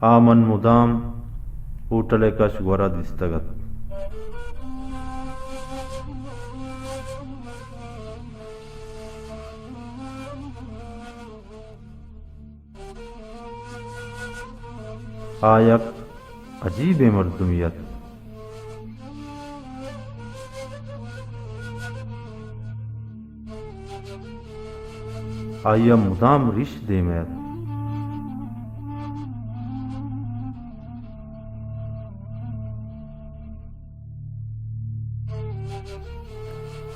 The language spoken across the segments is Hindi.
आमन मुदाम ऊटले का शुगरा दिस्तगत आयक अजीब मर्दुमियत आया मुदाम रिश देमयत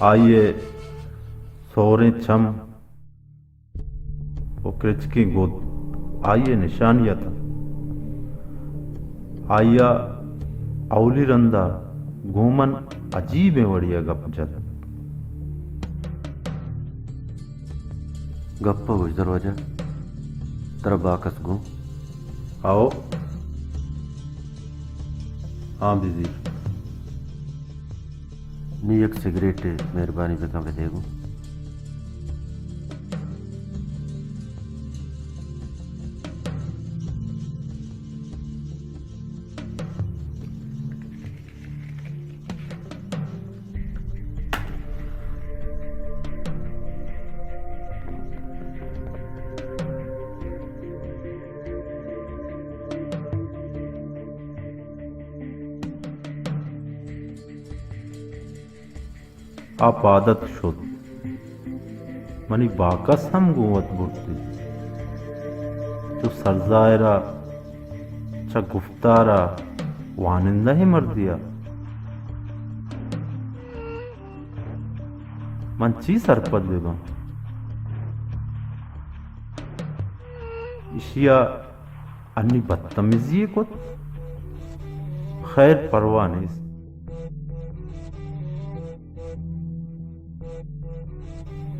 आइए सोरे छम वो कृचकी गोद आइए निशानियत आया औली रंदा घूमन अजीब वड़िया गपजत गप्पा हुई दरवाजा तेरा बाकस गो आओ। हाँ बिजी नी एक सिगरेट मेहरबानी पे कम देगो आप आदत शोध मनी बाकस हम गुवत बुढ़ती जो सरजायरा चा गुफ्तारा वानिंदा ही मर दिया मन ची सरपद बेगम इशिया अन्नी बदतमीजी को खैर परवाह नहीं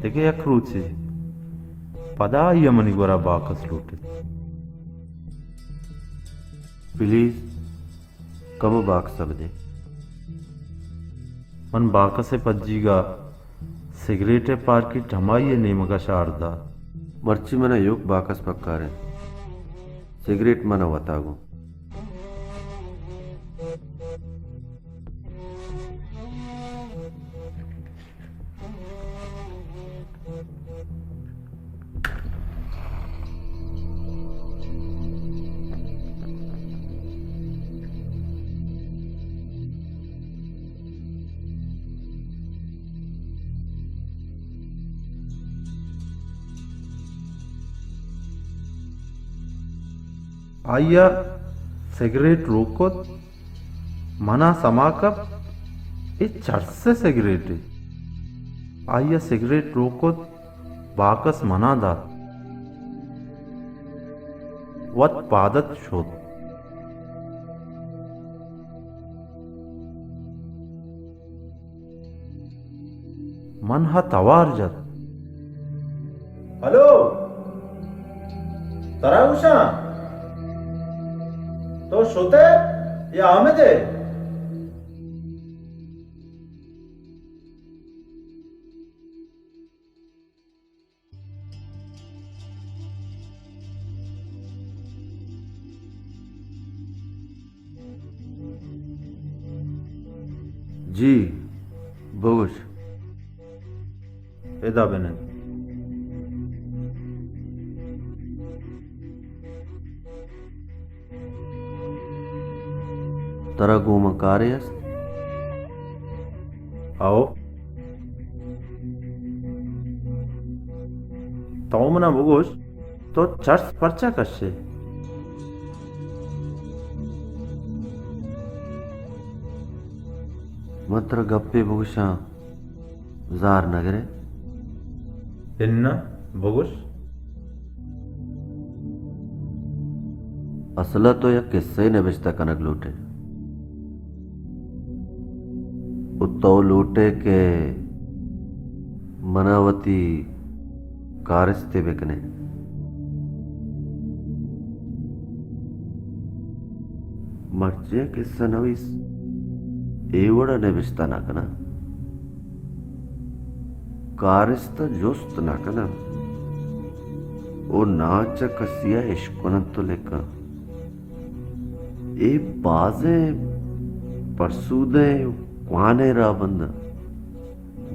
देखे अखरूचे पदा यमनी गोरा बाकस लूटे प्लीज कब बाक सकदे मन बाकसे पज्जीगा सिगरेटे पार की ढमाइए नेमगा शारदा मर्ची मना योग बाकस पक्का रे सिगरेट मना वतागो आइया सिगरेट रोको मना समाकब ये चर्च से सिगरेट है आइया सिगरेट रोको बाकस मना दा वत पादत शोध मन हा तवार जत हेलो तरा उषा तो शोते या आमे दे जी बोगुश एदा बेने तरा गोमा कार्यस आओ तौमना बुगुश तो चर्च पर्चा कशे मत्र गप्पे बुगुशा जार नगरे इन्ना बुगुश असला तो या किस्से ने बिस्ता कनक लूटे उत्तो लूटे के मनावती कारिस्ते बिकने मर्चे किस्सा नवीस एवड़ा ने बिस्ता ना कना कारिस्ता जोस्त ना कना ओ नाच कसिया इश्कुनंतु लेका ए बाजे परसूदे क्वाने राबंद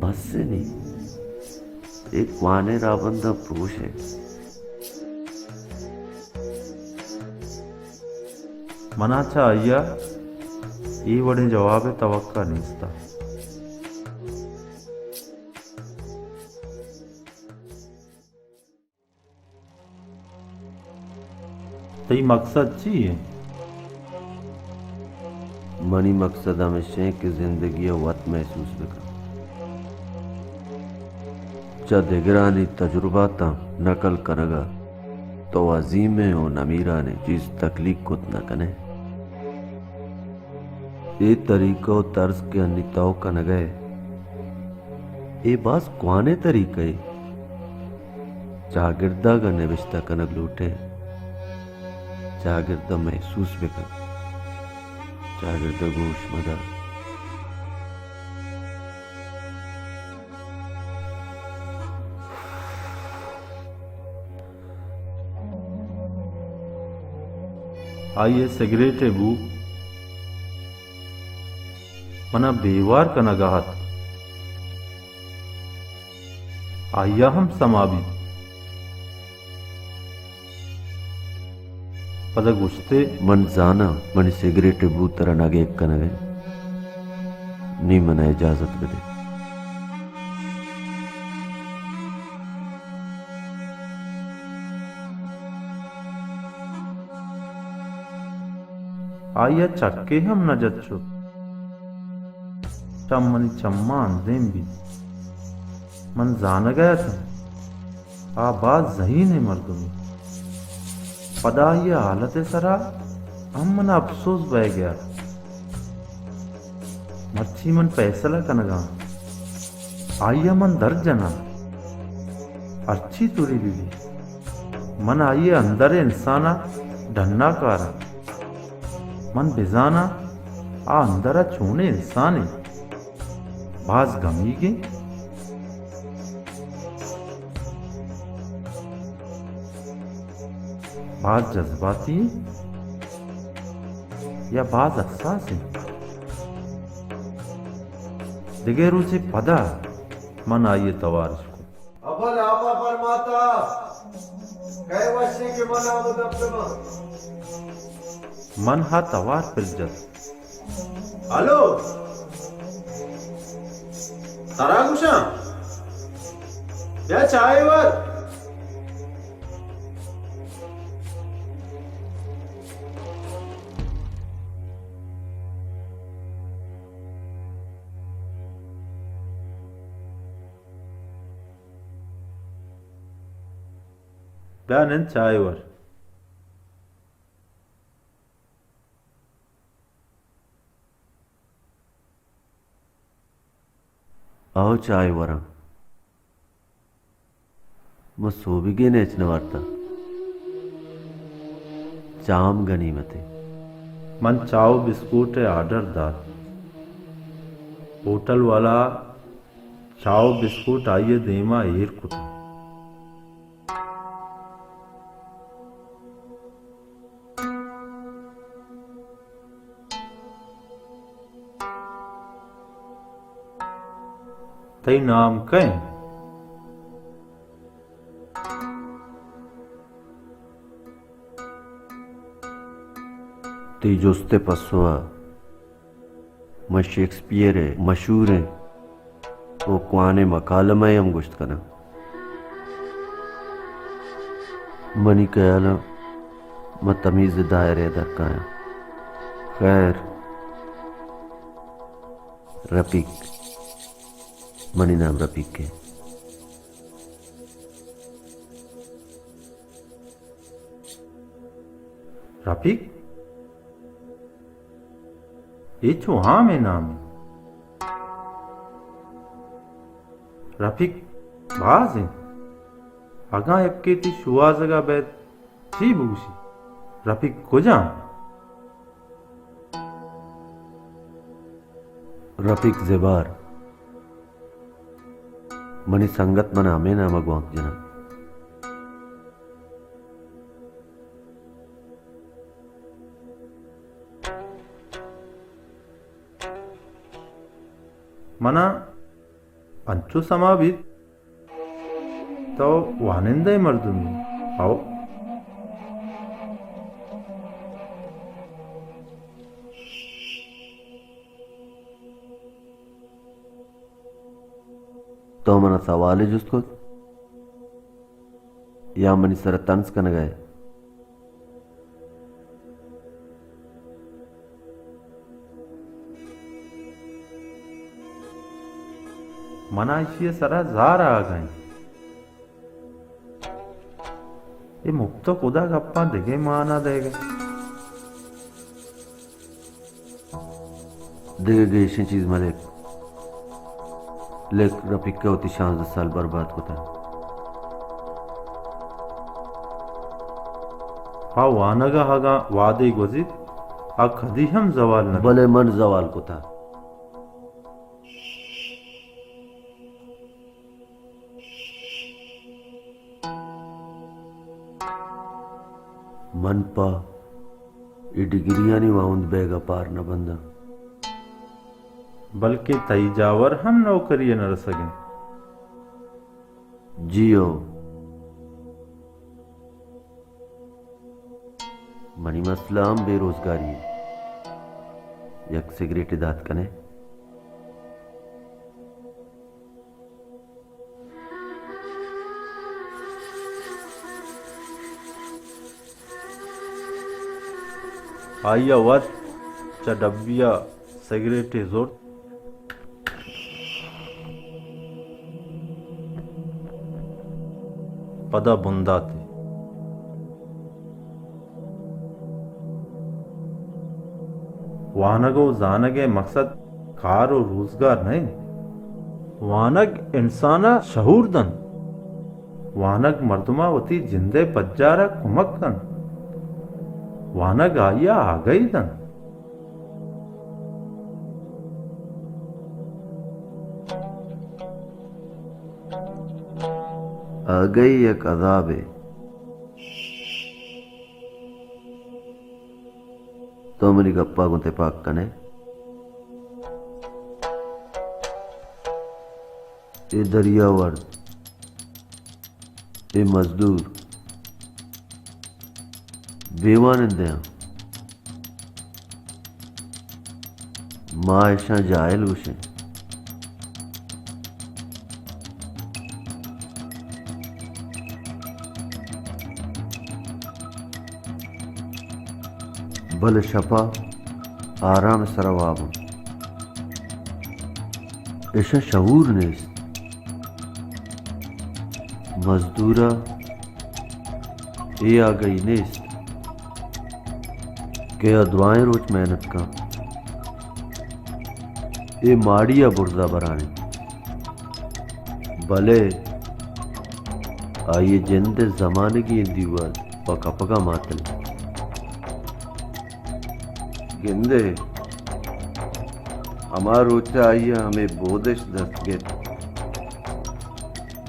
बस से नहीं एक क्वाने राबंद पुरुष है मनाचा अय्या ఈ వడి జవాబే తవక్క నిస్తా तई मकसद ची है मनी मकसद हमेशा की जिंदगी वत महसूस बिका चा दिगरानी तजुर्बा ता नकल करगा तो अजीम और नमीरा ने चीज तकलीफ कुत न कने ये तरीको तर्ज के अनिताओ का न गए ये बास क्वाने तरीके जागिरदा का निविश्ता कनक लूटे जागिरदा महसूस भी कर जागिरदा गोश मदा आइए सिगरेट बू मना बेवार का नगाहत आया हम समाबी पद गुस्ते मन जाना मन सिगरेट बूतर नगे कनगे नी मना इजाजत बदे आया चक्के हम न जच्चो चम्मनी चम्मा अंधेम भी मन जान गया था आबाद जहीन है मर्दमी पदा ये हालत सरा हम मन अफसोस बह गया मच्छी मन फैसला कनगा आइया मन दर्द जना अच्छी तुरी बीवी मन आइए अंदर इंसाना ढन्ना कारा मन बिजाना आ अंदरा छूने इंसानी बाज गमी के बाज जज्बाती या बाज अहसासी दिगेरू से पदा मन आइए तवारिश को अबल आपा परमाता कई वर्षे के मना मुदब्बम मन हा तवार पिलजत हेलो तरागुशा या चाय वर बयान चाय वर आओ चाय वरा म सोबिगे नेचन वार्ता चाम गनीमते मन चाव बिस्कुट ऑर्डर दार होटल वाला चाव बिस्कुट आइए देमा एर कुत तई नाम कह ती जोस्ते पसुआ म शेक्सपियर है मशहूर है वो कुआने मकालम है हम गुश्त कना मनी कयाला म तमीज दायरे दरका है खैर रफीक मनी नाम रफीक के रफीक ये छो हाँ में नाम रफीक बाज है अगा यक्के ती शुआ जगह बैद ची बूसी रफीक कुजा रफीक ज़ेबार मनी संगत मना हमें ना मगवाक जना మన అంచు సమాబిత్ तो वानिंदे मर्दुमी आओ तो मना सवाल है जिसको या मनी सर तंस कन गए मना इसी सरा जार आ गई ये मुक्त खुदा गप्पा देगे माना देगे देगे गई इसी चीज मलिक लेक रफिक के होती 10 साल बर्बाद होता हाँ वानगा हगा वादे गुजित आ कदी हम जवाल न भले मन जवाल को था मन पा ये डिग्रियां नहीं वाउंद बेगा पार न बंदा बल्कि तईजावर हम नौकरी न रसगें जियो मनी मसला हम बेरोजगारी यक सिगरेट दात कने आइया वत चा डब्बिया सिगरेट जोर पदा बुंदा थे वानगो जानगे मकसद कार और रोजगार नहीं वानग इंसाना शहूरदन वानग मर्दमावती जिंदे पज्जारा कुमक्कन वानग आया आ गई दन आ गई एक अजाब है तो मेरी गप्पा गुंते पाक कने ये दरियावर ये मजदूर बेवानिंदे माँ ऐसा जायल उसे भले शपा आराम सरवाब ऐसा शऊर ने मजदूरा ये आ गई नेस्त के अदवाएं रोज मेहनत का ये माड़िया बुर्दा बरानी भले आइए जिंदे जमाने की दीवार पका पका मातल गिंदे हमार रोचे आइए हमें बोदेश दस्त गे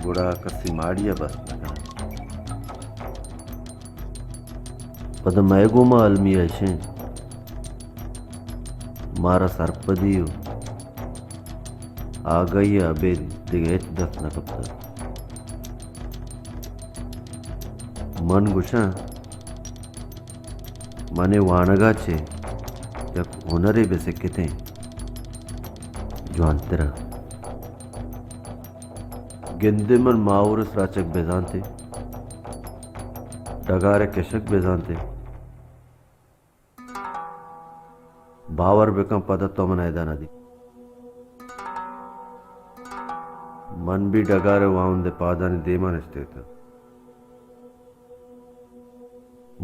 बुढ़ा कसी माड़िया बस लगा पद मैगो मा अलमी ऐसे मारा सरपदियो आ गई अबे दिगेच दस्त न कपता मन गुशा मने वानगा छे होनरे बेसे किते जो अंतरा गिंदे मन माउरस राचक बेजानते डगारे केशक बेजानते बावर बेकम पद तो मन ऐदा नदी मन भी डगारे वाउंदे पादानी देमान स्थित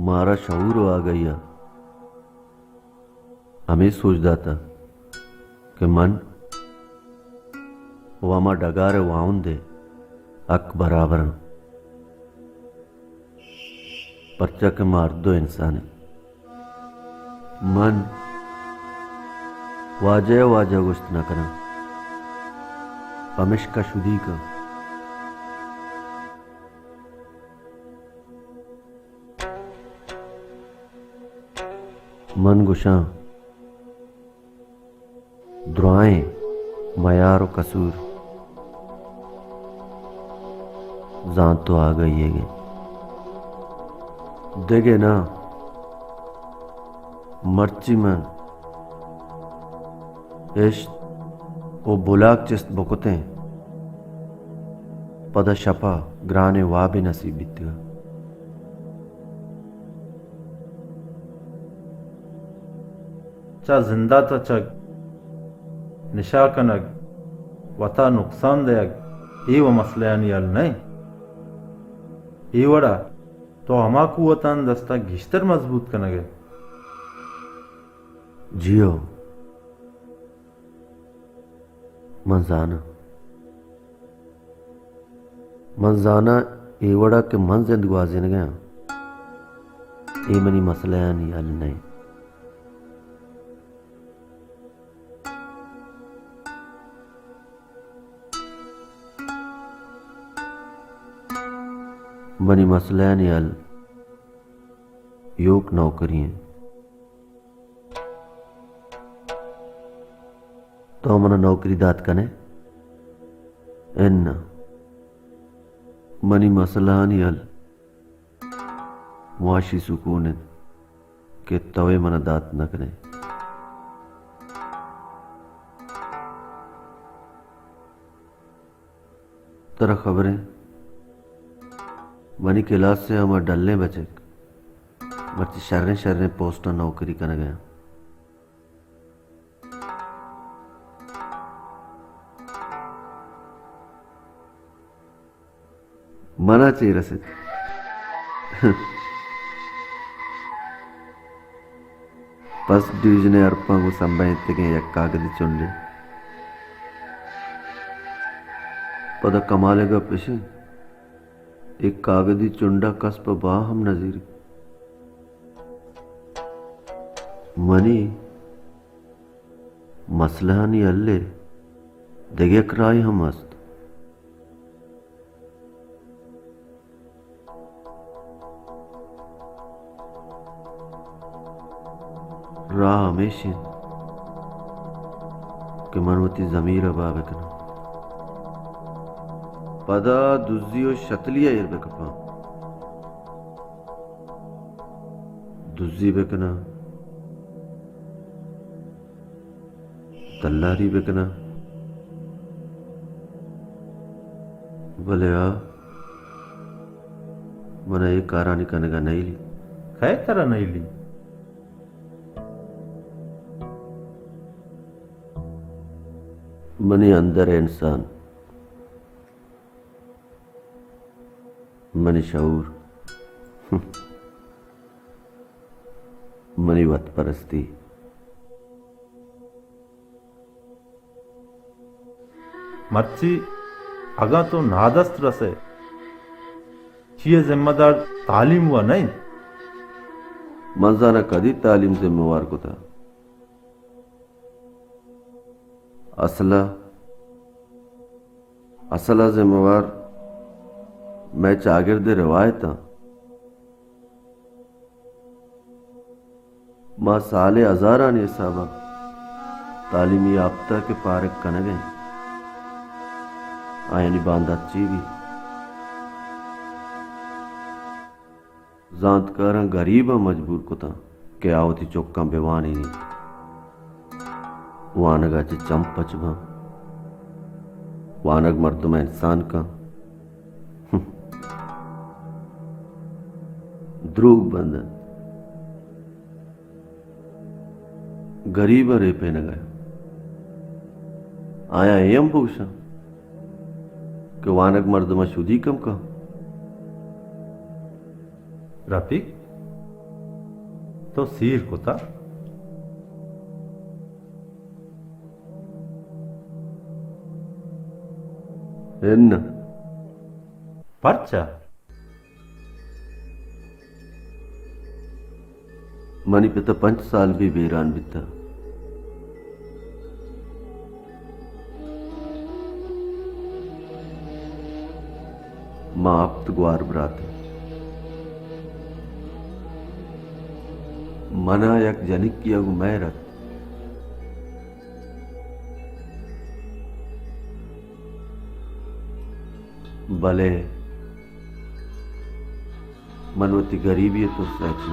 मारा शऊर आ गया हमें सोचता था कि मन वामा डगारे वाउंदे अक बराबर पर्चा के मार दो इंसान मन वाजह वाजह गुस्त न करना पमिश का शुदी का मन गुशा दुआएं मयार कसूर जान तो आ गई है देगे ना मर्ची मन इश्क वो बुलाक चिस्त बुकते पद शपा ग्राने वाबे नसीब बितगा चा जिंदा तो चग निशा कनग वता नुकसान दयग व मसल्यानी अल नहीं वड़ा तो हमा कुवतान दस्ता घिश्तर मजबूत कनगे जियो मंजाना एवड़ा के मन से दुआजिन गया ए मनी मसला नहीं अल नहीं मनी मसला नहीं अल योग नौकरी है तो मन नौकरी दात कने एन्ना मनी मसला नहीं अल मुआशी सुकून के तवे मन दात न करे तरह खबरें मनी क्लास से हम डलने बचे मर्ची शर्रे शर्रे पोस्ट नौकरी कर गया मना चाहिए रसे फर्स्ट डिवीजन अर्पा को संभाइते के एक कागज चुनले पद कमालेगा पेशे एक कागजी चुंडा कस्प बा हम नजीर मनी मसलहानी अल्ले देगे कराई हम मस्त राह हमेशा के मनवती जमीर बाबकना पदा दुजियो शतलिया इरबेकपा दुजी बेकना तल्लारी बेकना भले आ मना एक कारानी कनेगा नहीं ली खै तरह नहीं ली मनी अंदर है इंसान मनी शऊर मनी वत परस्ती मर्ची अगा तो नादस्त रसे ये जिम्मेदार तालीम हुआ नहीं मंजाना कदी तालीम जिम्मेवार को था असला जिम्मेवार मैं चागिर्द रिवायत मां साले हजारा ने साहबा तालीमी याफ्ता के पारक कन गए आयनी बांधा चीवी जांत कर गरीब मजबूर को था के आवती चौका बेवानी नहीं वानगा च चंपचबा वानग मर्दमा इंसान का द्रोग बंधन गरीब रेपे न गया आया एम पूछा कि वानग मर्दमा शुद्धि कम का रफीक तो सीर को था एन्न पर्चा मनी पे तो 5 साल भी बेरान बिता मां आप ग्वार बरात मना यक जनिक किया मैं रख भले मनवती गरीबी तो सच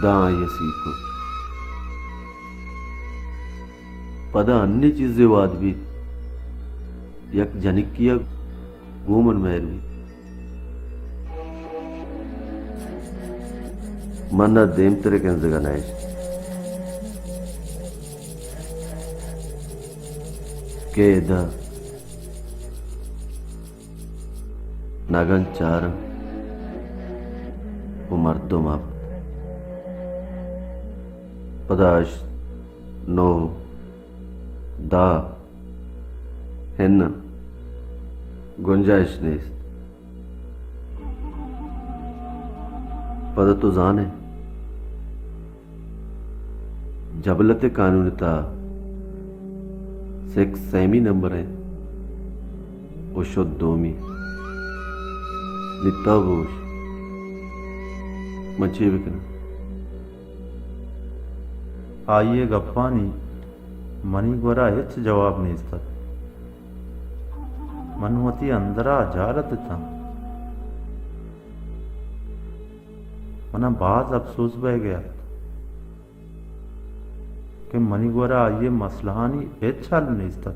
दासीको पद अन्य चीजें वाद भी यक जनिकिया गोमन मैर भी मना देम तेरे के जगह नाइश के दा नगन चार मर्दों माप पदाश नो दा हेन्न गुंजाइश ने पद तो जाने जबलत कानूनता सेक्स सेमी नंबर है उशोद्दोमी नित्ताबोश मच्छी बिकना आइए गप्पानी मनी गोरा हिच जवाब नहीं इस्ता मनवती अंदरा जारत था मना बाज अफसोस बह गया कि मनी गोरा आइए मसलहानी हिच हाल नहीं इस्ता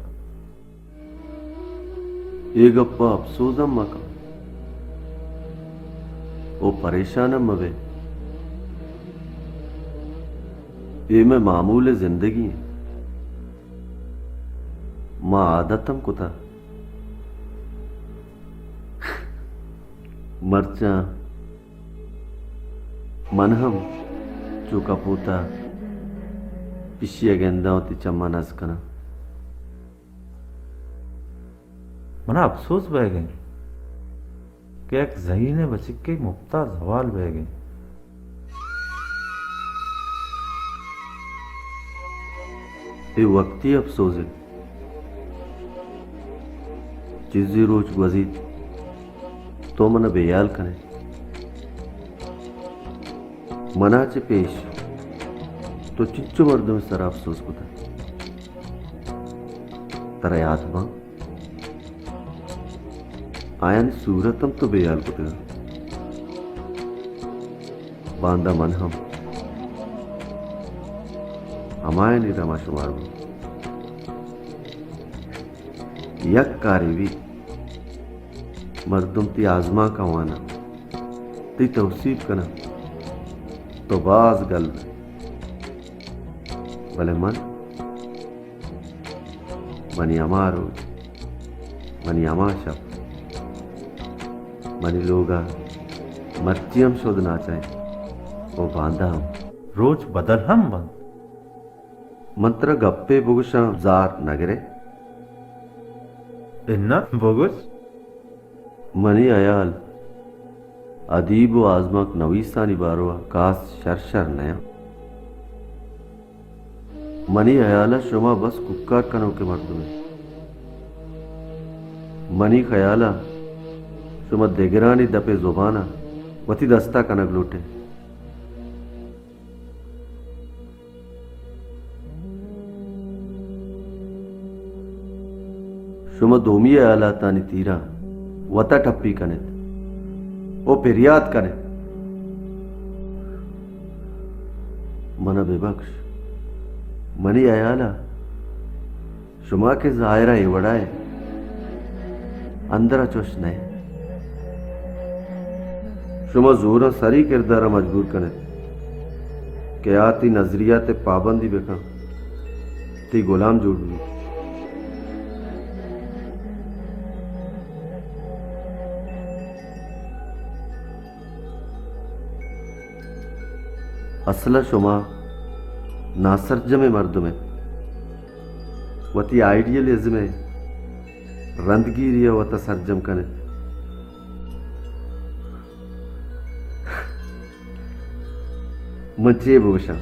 ये गप्पा अफसोसम मका वो परेशानम मवे ये में मामूल जिंदगी है मां आदतम कुता मर्चा मनहम चुका पोता पिशिया गेंदा होती चम्मा नस कना मना अफसोस बह गए कि एक जहीने बचिक के मुफ्ता जवाल बह गए ये वक्ती अफसोस है चीजी रोज वजीद तो मन बेयाल कने मनाचे पेश तो चिच्चो मर्दों में सरा अफसोस को था तरा याद मां आयन सूरतम तो बेयाल को था बांदा मन हम हमारे नहीं रमा शुमार में यक कारीवी मर्दुम ती आजमा का वाना ती तौसीफ कना तो बाज गल भले मनी अमारो मनी अमा शब मनी लोगा मर्चियम शोधना चाहे वो बांधा हम रोज बदल हम बंद मंत्र गप्पे बुगुशा जार नगरे इन्ना बोगुस मनी अयाल अदीब व आजमक नवीसानी बारोआ कास शरशर नया मनी अयाला शुमा बस कुक्कार कनो के मर्द में मनी खयाला शुमा देगरानी दपे जुबाना वती दस्ता कनक लूटे शुमा दोमी अयाला तानी तीरा वता टप्पी कनेत ओ पेरियाद कने मन बेबख्श मनी अयाला शुमा के जायरा एवड़ाए अंदर चोश नए शुमा जोरा सरी किरदारा मजबूर कने के आती नजरिया ते पाबंदी बेका ती गुलाम जोड़ ली असला शुमा नासरजम मर्द में वती आइडियलिज्म में रंदगीरिया वता सरजम कने मचे बोशा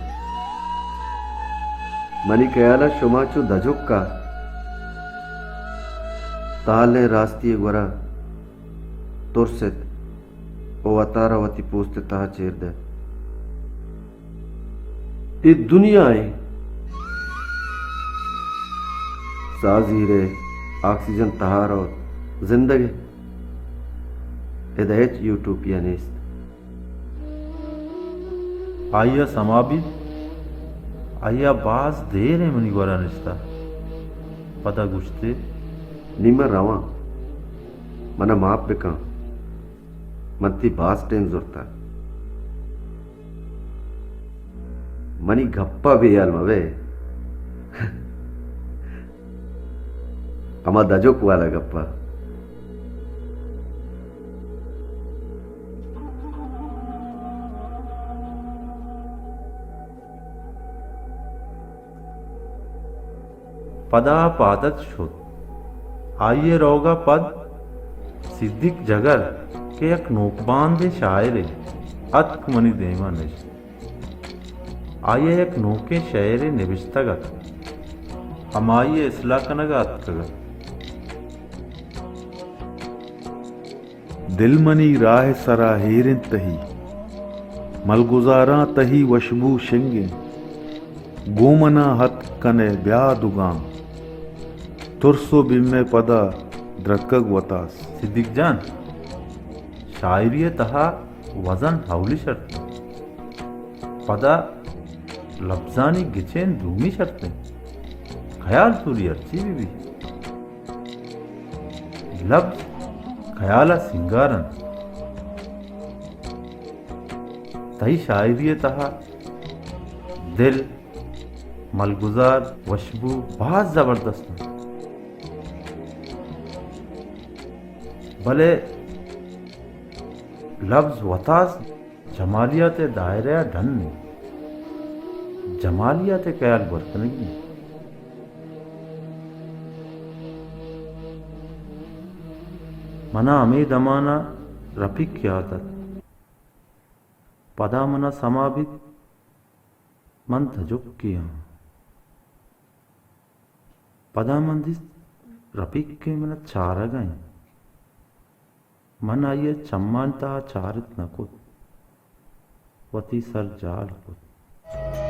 मनी कयाला शुमा चो दजुक्का ताले रास्ती गोरा तुरसेत ओ अतारा वती पोस्ते ता चेर दे ये दुनिया है साजीरे ऑक्सीजन तहार और जिंदगी हिदायत यूटोपिया नेस्त आइया समाबित आइया बाज देर है मनी गोरा निस्ता पता गुश्ते निमर रवा मना माप बेका मत्ती बास टेम जुरता मनी गप्पा भी याल मवे अमा दजोक वाला गप्पा पदा पादत शोध आइए रोगा पद सिद्धिक जगर के एक नोकबान दे शायरे अतक मनी देमा निश आइए एक नोके शायरे निविष्टगत हमाइए इसला कनगा अतकगत दिलमनी राह सरा हेरिन तही मलगुजारा तही वशबू शिंगिन गोमना हत कने ब्यादुगाम तुरसो बिम्मे पदा द्रकग वतास सिद्धिक जान शायरी तहा वजन हवली शर्त पदा लफ्जानी गिचेन धूमी शर्त ख्याल तुरी अर्ची भी लफ्ज ख्याला सिंगारन तही शायरी तहा दिल मलगुजार वशबू बहुत जबरदस्त है भले लफ्ज वतास जमालियात दायरा ढन नहीं जमालियात ख्याल बरतनगी मना अमे दमाना रफिक क्या आदत पदा मना समाबित मन तजुक किया पदा मंदिस रफिक के मन चारा गए मन आइए चम्मानता चारित नकुत वती सर जाल कुत